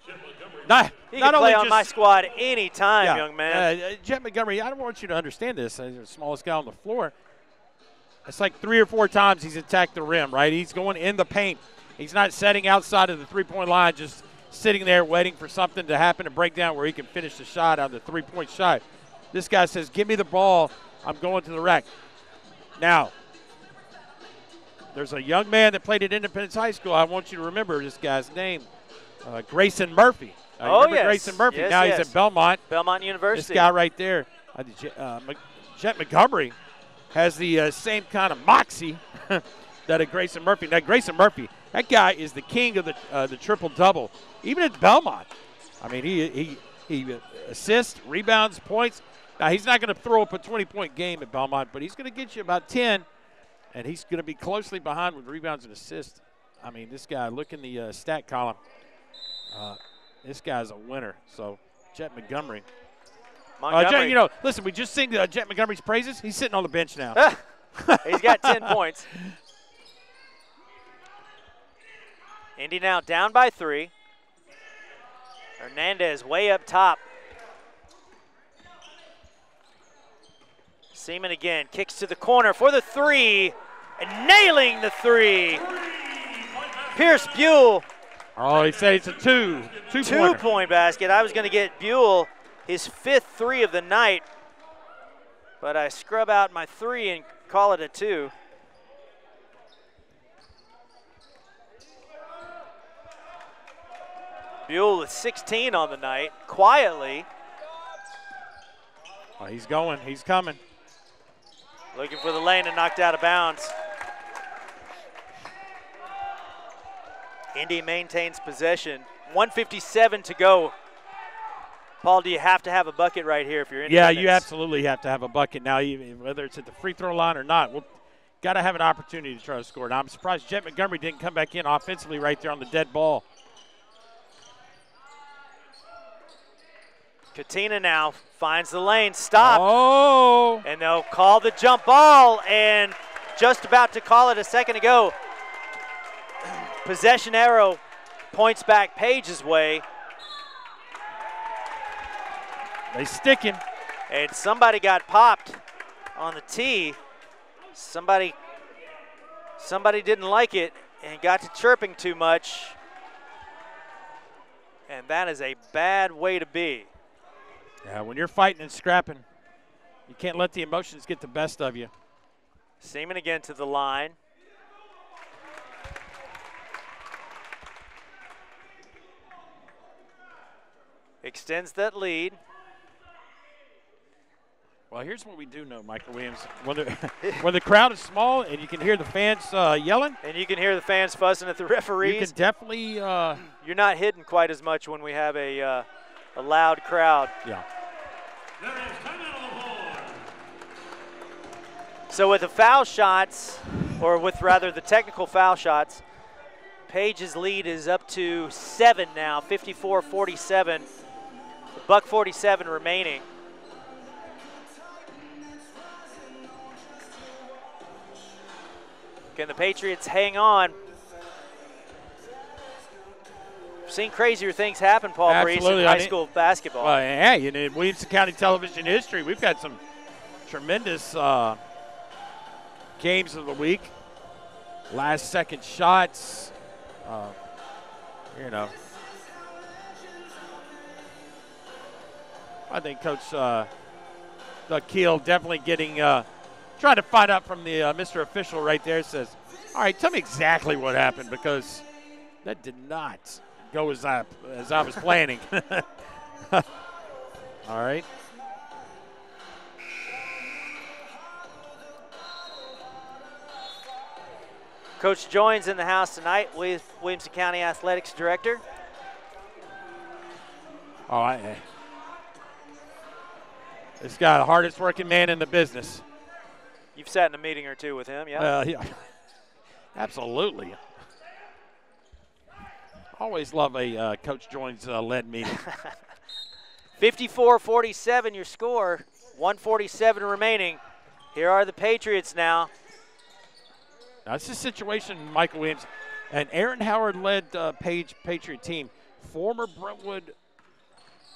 [SPEAKER 1] He can play on my squad anytime, young man.
[SPEAKER 2] Jet Montgomery, I don't want you to understand this. He's the smallest guy on the floor. It's like 3 or 4 times he's attacked the rim, right? He's going in the paint. He's not setting outside of the three-point line, just sitting there waiting for something to happen to break down where he can finish the shot on the three-point shot. This guy says, give me the ball. I'm going to the rack. Now, there's a young man that played at Independence High School. I want you to remember this guy's name, Grayson Murphy. Remember Grayson Murphy?
[SPEAKER 1] Yes,
[SPEAKER 2] now he's at Belmont.
[SPEAKER 1] Belmont University.
[SPEAKER 2] This guy right there, Jet Montgomery, has the same kind of moxie that a Grayson Murphy. Now, Grayson Murphy, that guy is the king of the triple-double, even at Belmont. I mean, he assists, rebounds, points. Now, he's not going to throw up a 20-point game at Belmont, but he's going to get you about 10, and he's going to be closely behind with rebounds and assists. I mean, this guy, look in the stat column. This guy's a winner. So, Jet Montgomery.
[SPEAKER 1] Montgomery.
[SPEAKER 2] Listen, we just sing Jet Montgomery's praises. He's sitting on the bench now.
[SPEAKER 1] He's got 10 points. Indy now down by 3. Hernandez way up top. Seaman again, kicks to the corner for the 3, and nailing the 3. Pierce Buell.
[SPEAKER 2] Oh, he said it's a two-point
[SPEAKER 1] basket. I was going to get Buell his 5th 3 of the night, but I scrub out my 3 and call it a 2. Buell with 16 on the night, quietly.
[SPEAKER 2] Oh, he's going, he's coming.
[SPEAKER 1] Looking for the lane and knocked out of bounds. Indy maintains possession. 1:57 to go. Paul, do you have to have a bucket right here if you're in?
[SPEAKER 2] Yeah, you absolutely have to have a bucket now, whether it's at the free throw line or not. We'll got to have an opportunity to try to score. Now, I'm surprised Jet Montgomery didn't come back in offensively right there on the dead ball.
[SPEAKER 1] Katina now finds the lane, stopped.
[SPEAKER 2] Oh!
[SPEAKER 1] And they'll call the jump ball, and just about to call it a second ago. Possession arrow points back Page's way.
[SPEAKER 2] They stick him.
[SPEAKER 1] And somebody got popped on the tee. Somebody didn't like it and got to chirping too much. And that is a bad way to be.
[SPEAKER 2] Yeah, when you're fighting and scrapping, you can't let the emotions get the best of you.
[SPEAKER 1] Seaman again to the line. Extends that lead.
[SPEAKER 2] Well, here's what we do know, Michael Williams. When the crowd is small and you can hear the fans yelling.
[SPEAKER 1] And you can hear the fans fussing at the referees.
[SPEAKER 2] You can definitely.
[SPEAKER 1] You're not hidden quite as much when we have a loud crowd.
[SPEAKER 2] Yeah.
[SPEAKER 1] So with the foul shots, or with rather the technical foul shots, Page's lead is up to 7 now, 54-47. $1:47 remaining. Can the Patriots hang on? We've seen crazier things happen, Paul Breece, in high school basketball.
[SPEAKER 2] Well, yeah, in Williamson County television history, we've got some tremendous games of the week. Last-second shots, I think Coach Doug Keel definitely getting trying to find out from the Mr. Official right there. Says, all right, tell me exactly what happened, because that did not go as I was planning. All right.
[SPEAKER 1] Coach joins in the house tonight with Williamson County Athletics Director.
[SPEAKER 2] Oh, this guy, the hardest working man in the business.
[SPEAKER 1] You've sat in a meeting or two with him, yeah?
[SPEAKER 2] Yeah, absolutely. Always love a Coach Joins led meeting.
[SPEAKER 1] 54-47 your score, 147 remaining. Here are the Patriots now.
[SPEAKER 2] Now, it's a situation, Michael Williams, an Aaron Howard-led Patriot team, former Brentwood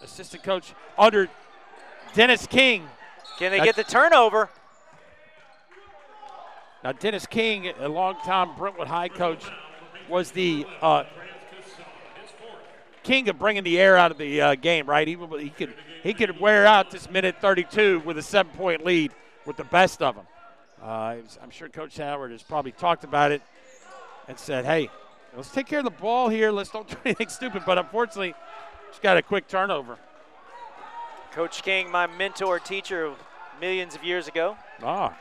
[SPEAKER 2] assistant coach under Dennis King.
[SPEAKER 1] Can they get the turnover?
[SPEAKER 2] Now, Dennis King, a longtime Brentwood High coach, was the king of bringing the air out of the game, right? He could wear out this minute 32 with a 7-point lead with the best of them. I'm sure Coach Howard has probably talked about it and said, hey, let's take care of the ball here. Let's don't do anything stupid. But unfortunately, just got a quick turnover.
[SPEAKER 1] Coach King, my mentor, teacher millions of years ago.
[SPEAKER 2] Ah.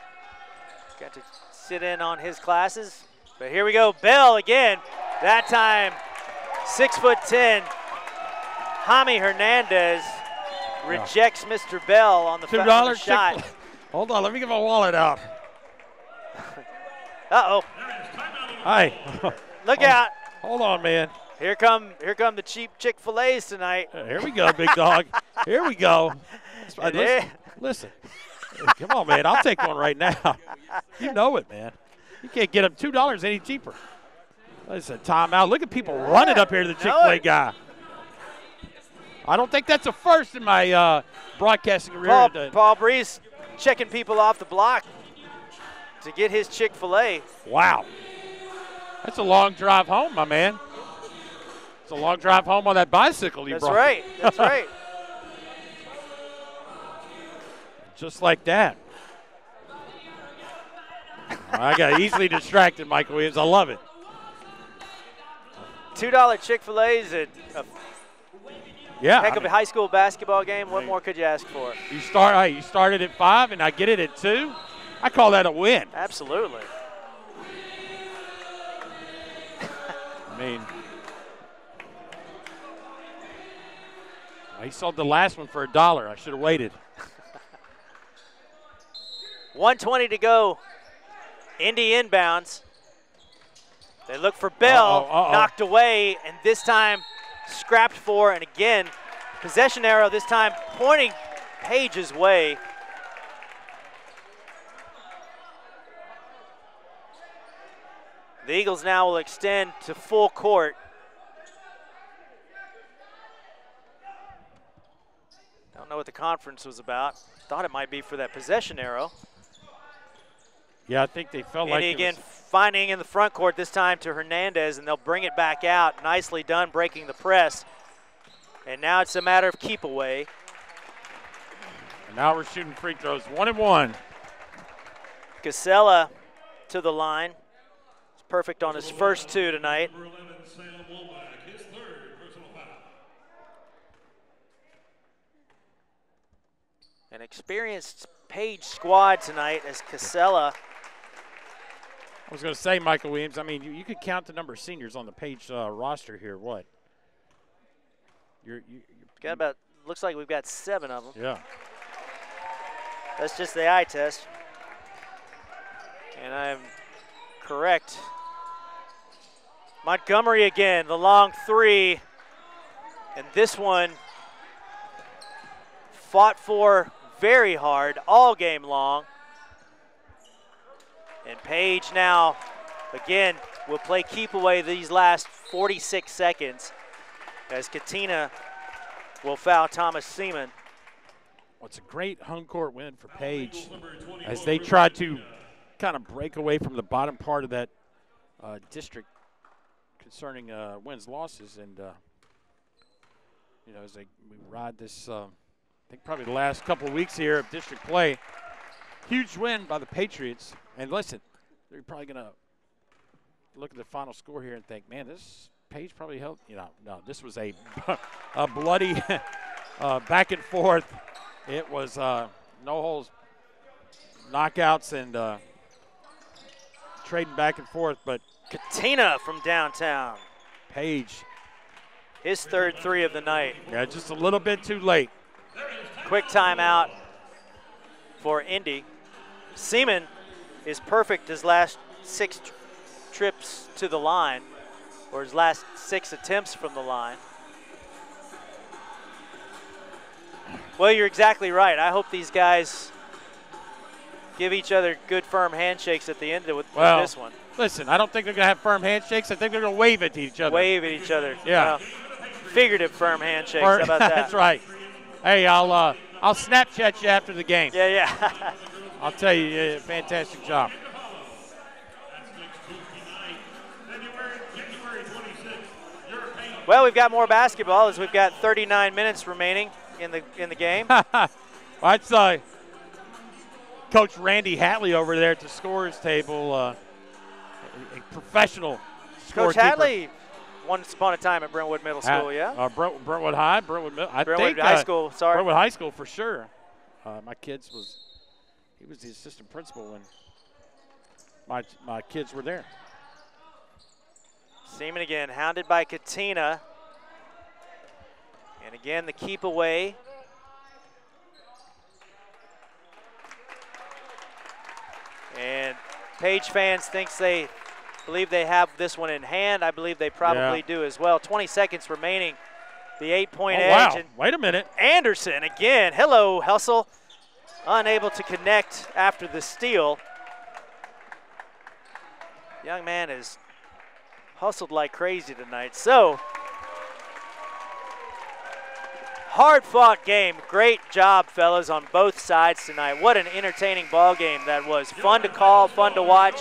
[SPEAKER 1] Got to sit in on his classes. But here we go, Bell again. That time, 6'10", Jaime Hernandez rejects Mr. Bell on the
[SPEAKER 2] $2
[SPEAKER 1] shot.
[SPEAKER 2] Hold on, let me get my wallet out.
[SPEAKER 1] Uh-oh.
[SPEAKER 2] Hi.
[SPEAKER 1] Look out.
[SPEAKER 2] Hold on, man.
[SPEAKER 1] Here come the cheap Chick-fil-A's tonight.
[SPEAKER 2] Here we go, big dog. Here we go. Listen. Come on, man. I'll take one right now. You know it, man. You can't get them $2 any cheaper. Listen, timeout. Look at people running up here to the Chick-fil-A guy. I don't think that's a first in my broadcasting career.
[SPEAKER 1] Paul Breece checking people off the block to get his Chick-fil-A.
[SPEAKER 2] Wow. That's a long drive home, my man. It's a long drive home on that bicycle you brought.
[SPEAKER 1] That's right. That's right.
[SPEAKER 2] Just like that. I got easily distracted, Michael Williams. I love it.
[SPEAKER 1] $2 Chick-fil-A's at a heck of a high school basketball game. What more could you ask for?
[SPEAKER 2] You started at 5 and I get it at 2. I call that a win.
[SPEAKER 1] Absolutely.
[SPEAKER 2] I mean, he sold the last one for $1. I should have waited.
[SPEAKER 1] 1:20 to go. Indy inbounds. They look for Bell, knocked away, and this time scrapped for, and again, possession arrow this time pointing Page's way. The Eagles now will extend to full court. Don't know what the conference was about. Thought it might be for that possession arrow.
[SPEAKER 2] Yeah, I think they felt like
[SPEAKER 1] it again finding in the front court this time to Hernandez, and they'll bring it back out. Nicely done breaking the press. And now it's a matter of keep away.
[SPEAKER 2] And now we're shooting free throws, 1-1.
[SPEAKER 1] Casella to the line. It's perfect on his first 2 tonight. An experienced Page squad tonight as Casella.
[SPEAKER 2] I was going to say, Michael Williams, I mean, you could count the number of seniors on the Page roster here. What? You're
[SPEAKER 1] got about, looks like we've got 7 of them.
[SPEAKER 2] Yeah.
[SPEAKER 1] That's just the eye test. And I'm correct. Montgomery again, the long 3. And this one fought for very hard all game long. And Page now, again, will play keep away these last 46 seconds as Katina will foul Thomas Seaman.
[SPEAKER 2] Well, it's a great home court win for Page as they try to kind of break away from the bottom part of that district concerning wins, losses. And, you know, as we ride this, I think probably the last couple of weeks here of district play, huge win by the Patriots. And listen, they're probably going to look at the final score here and think, man, this Page probably held, you know, no, this was a bloody back and forth. It was no holes, knockouts, and trading back and forth. But
[SPEAKER 1] Katina from downtown.
[SPEAKER 2] Page
[SPEAKER 1] His third 3 of the night.
[SPEAKER 2] Yeah, just a little bit too late.
[SPEAKER 1] Quick timeout for Indy. Seaman is perfect his last 6 trips to the line, or his last 6 attempts from the line. Well, you're exactly right. I hope these guys give each other good, firm handshakes at the end with this one.
[SPEAKER 2] Listen, I don't think they're going to have firm handshakes. I think they're going to wave at each other.
[SPEAKER 1] Wave at each other.
[SPEAKER 2] Yeah.
[SPEAKER 1] Figurative firm handshakes. How about that?
[SPEAKER 2] That's right. Hey, I'll Snapchat you after the game.
[SPEAKER 1] Yeah.
[SPEAKER 2] I'll tell you, fantastic job.
[SPEAKER 1] Well, we've got more basketball as we've got 39 minutes remaining in the game.
[SPEAKER 2] I'd say Coach Randy Hatley over there at the scorers table, a professional scorekeeper.
[SPEAKER 1] Coach Hatley, once upon a time at Brentwood Middle School, yeah?
[SPEAKER 2] Brentwood High, Brentwood Middle.
[SPEAKER 1] Brentwood High School, sorry.
[SPEAKER 2] Brentwood High School for sure. He was the assistant principal when my kids were there.
[SPEAKER 1] Seaman again, hounded by Katina. And again, the keep away. And Page fans believe they have this one in hand. I believe they probably do as well. 20 seconds remaining. The 8-point edge.
[SPEAKER 2] Wow.
[SPEAKER 1] And
[SPEAKER 2] wait a minute.
[SPEAKER 1] Anderson again. Hello, Hustle. Unable to connect after the steal. Young man is hustled like crazy tonight. So, hard-fought game. Great job, fellas, on both sides tonight. What an entertaining ball game that was. Fun to call, fun to watch.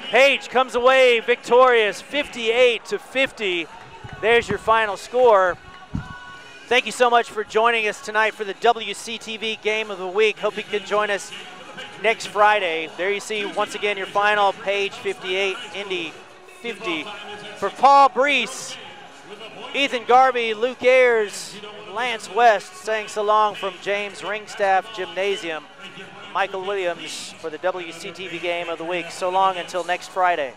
[SPEAKER 1] Page comes away victorious, 58-50. There's your final score. Thank you so much for joining us tonight for the WCTV Game of the Week. Hope you can join us next Friday. There you see, once again, your final. Page 58, Indy 50. For Paul Breece, Ethan Garvey, Luke Ayers, Lance West saying so long from James Ringstaff Gymnasium. Michael Williams for the WCTV Game of the Week. So long until next Friday.